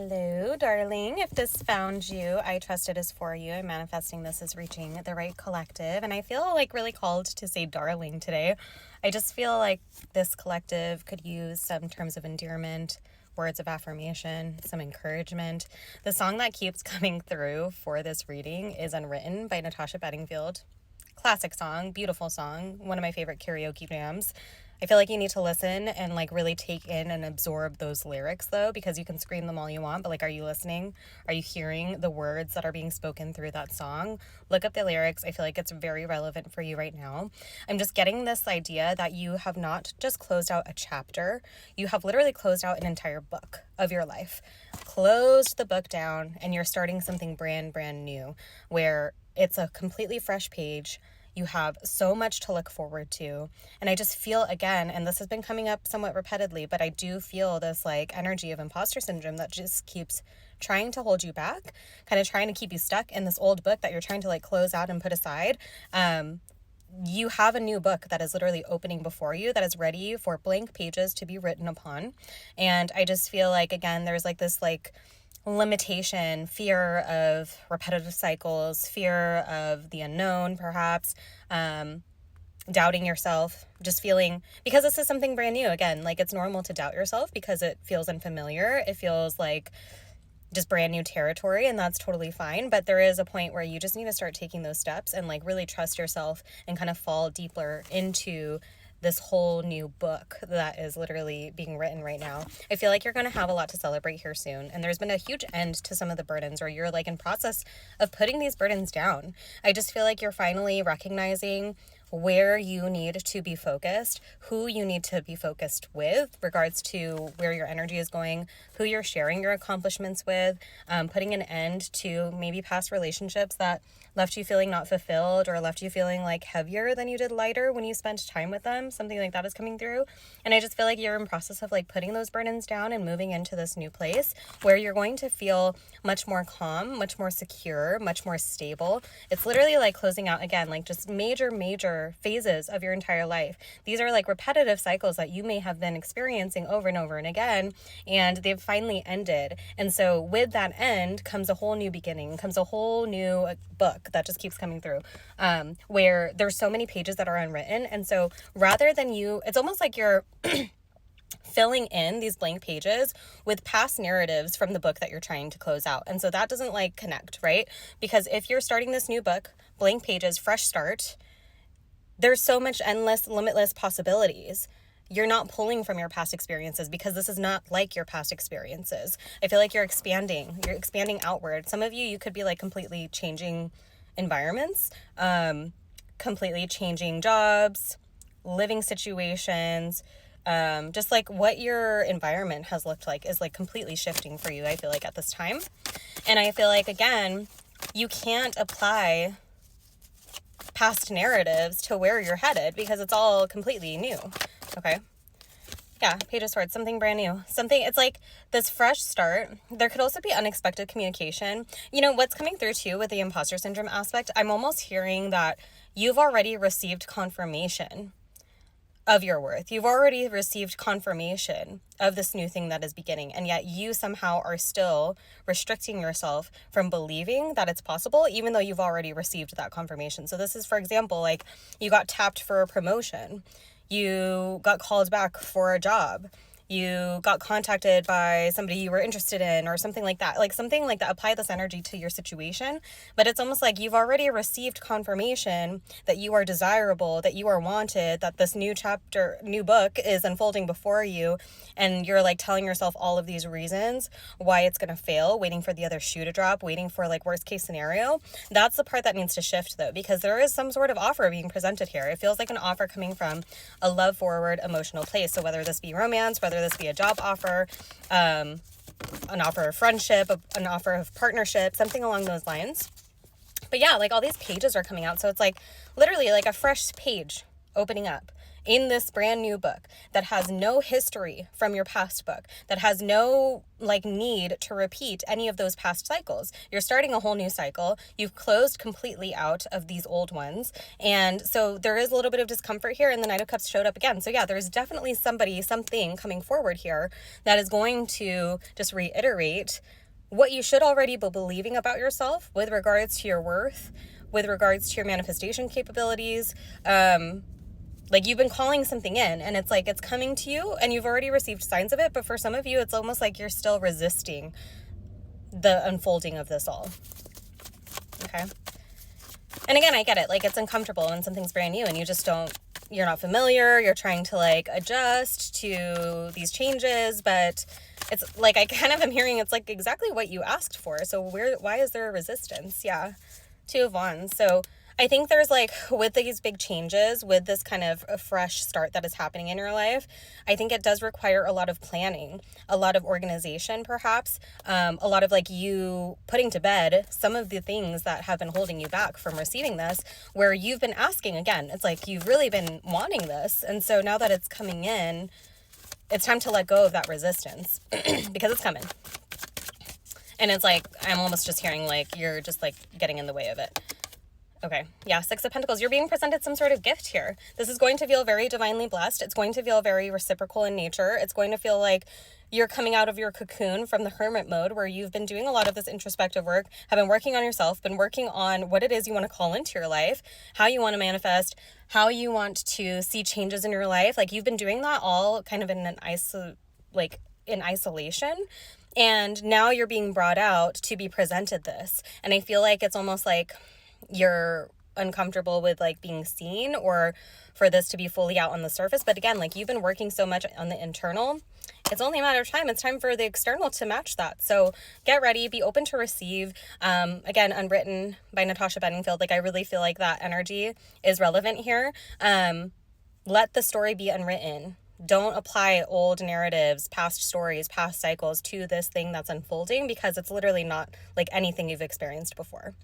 Hello, darling. If this found you, I trust it is for you. I'm manifesting this as reaching the right collective. And I feel like really called to say darling today. I just feel like this collective could use some terms of endearment, words of affirmation, some encouragement. The song that keeps coming through for this reading is Unwritten by Natasha Bedingfield. Classic song, beautiful song, one of my favorite karaoke jams. I feel like you need to listen and like really take in and absorb those lyrics though, because you can scream them all you want, but like, are you listening? Are you hearing the words that are being spoken through that song? Look up the lyrics. I feel like it's very relevant for you right now. I'm just getting this idea that you have not just closed out a chapter, you have literally closed out an entire book of your life. Closed the book down and you're starting something brand new where it's a completely fresh page. You have so much to look forward to. And I just feel again, and this has been coming up somewhat repeatedly, but I do feel this like energy of imposter syndrome that just keeps trying to hold you back, kind of trying to keep you stuck in this old book that you're trying to like close out and put aside. You have a new book that is literally opening before you that is ready for blank pages to be written upon. And I just feel like, again, there's like this like limitation, fear of repetitive cycles, fear of the unknown, perhaps, doubting yourself, just feeling, because this is something brand new, again, like it's normal to doubt yourself because it feels unfamiliar. It feels like just brand new territory, and that's totally fine. But there is a point where you just need to start taking those steps and like really trust yourself and kind of fall deeper into this whole new book that is literally being written right now. I feel like you're going to have a lot to celebrate here soon. And there's been a huge end to some of the burdens, or you're like in process of putting these burdens down. I just feel like you're finally recognizing where you need to be focused, who you need to be focused with regards to where your energy is going, who you're sharing your accomplishments with, putting an end to maybe past relationships that left you feeling not fulfilled or left you feeling like heavier than you did lighter when you spent time with them. Something like that is coming through. And I just feel like you're in process of like putting those burdens down and moving into this new place where you're going to feel much more calm, much more secure, much more stable. It's literally like closing out again, like just major phases of your entire life. These are like repetitive cycles that you may have been experiencing over and over and again, and they've finally ended. And so with that end comes a whole new beginning, comes a whole new book that just keeps coming through, where there's so many pages that are unwritten. And so rather than it's almost like you're filling in these blank pages with past narratives from the book that you're trying to close out. And so that doesn't like connect, right? Because if you're starting this new book, blank pages, fresh start, there's so much endless, limitless possibilities. You're not pulling from your past experiences because this is not like your past experiences. I feel like you're expanding outward. Some of you could be like completely changing environments, completely changing jobs, living situations, just like what your environment has looked like is like completely shifting for you, I feel like, at this time. And I feel like, again, you can't apply past narratives to where you're headed because it's all completely new. Okay. Yeah, Page of Swords, something brand new. It's like this fresh start. There could also be unexpected communication. You know, what's coming through too with the imposter syndrome aspect, I'm almost hearing that you've already received confirmation of your worth. You've already received confirmation of this new thing that is beginning, and yet you somehow are still restricting yourself from believing that it's possible, even though you've already received that confirmation. So this is, for example, like you got tapped for a promotion, you got called back for a job, you got contacted by somebody you were interested in, or something like that. Like something like that. Apply this energy to your situation. But it's almost like you've already received confirmation that you are desirable, that you are wanted, that this new book is unfolding before you. And you're like telling yourself all of these reasons why it's going to fail, waiting for the other shoe to drop, waiting for like worst case scenario. That's the part that needs to shift though, because there is some sort of offer being presented here. It feels like an offer coming from a love forward emotional place. So whether this be romance, whether this be a job offer, an offer of friendship, an offer of partnership, something along those lines. But yeah, like all these pages are coming out. So it's like literally like a fresh page opening up. in this brand new book that has no history from your past book, that has no like need to repeat any of those past cycles. You're starting a whole new cycle. You've closed completely out of these old ones. And so there is a little bit of discomfort here, and the Knight of Cups showed up again. So yeah, there's definitely something coming forward here that is going to just reiterate what you should already be believing about yourself with regards to your worth, with regards to your manifestation capabilities. Like you've been calling something in, and it's like it's coming to you and you've already received signs of it, but for some of you it's almost like you're still resisting the unfolding of this all. Okay. And again, I get it, like it's uncomfortable when something's brand new and you're not familiar, you're trying to like adjust to these changes, but it's like I kind of am hearing it's like exactly what you asked for. So why is there a resistance? Yeah. Two of Wands. So I think there's like, with these big changes, with this kind of a fresh start that is happening in your life, I think it does require a lot of planning, a lot of organization, perhaps, a lot of like you putting to bed some of the things that have been holding you back from receiving this, where you've been asking again. It's like you've really been wanting this. And so now that it's coming in, it's time to let go of that resistance because it's coming. And it's like, I'm almost just hearing like you're just like getting in the way of it. Okay, yeah, Six of Pentacles. You're being presented some sort of gift here. This is going to feel very divinely blessed. It's going to feel very reciprocal in nature. It's going to feel like you're coming out of your cocoon from the hermit mode where you've been doing a lot of this introspective work, have been working on yourself, been working on what it is you want to call into your life, how you want to manifest, how you want to see changes in your life. Like you've been doing that all kind of in isolation. And now you're being brought out to be presented this. And I feel like it's almost like you're uncomfortable with like being seen or for this to be fully out on the surface. But again, like you've been working so much on the internal, it's only a matter of time. It's time for the external to match that. So get ready, be open to receive. Again, Unwritten by Natasha Bedingfield. Like I really feel like that energy is relevant here. Let the story be unwritten. Don't apply old narratives, past stories, past cycles to this thing that's unfolding, because it's literally not like anything you've experienced before.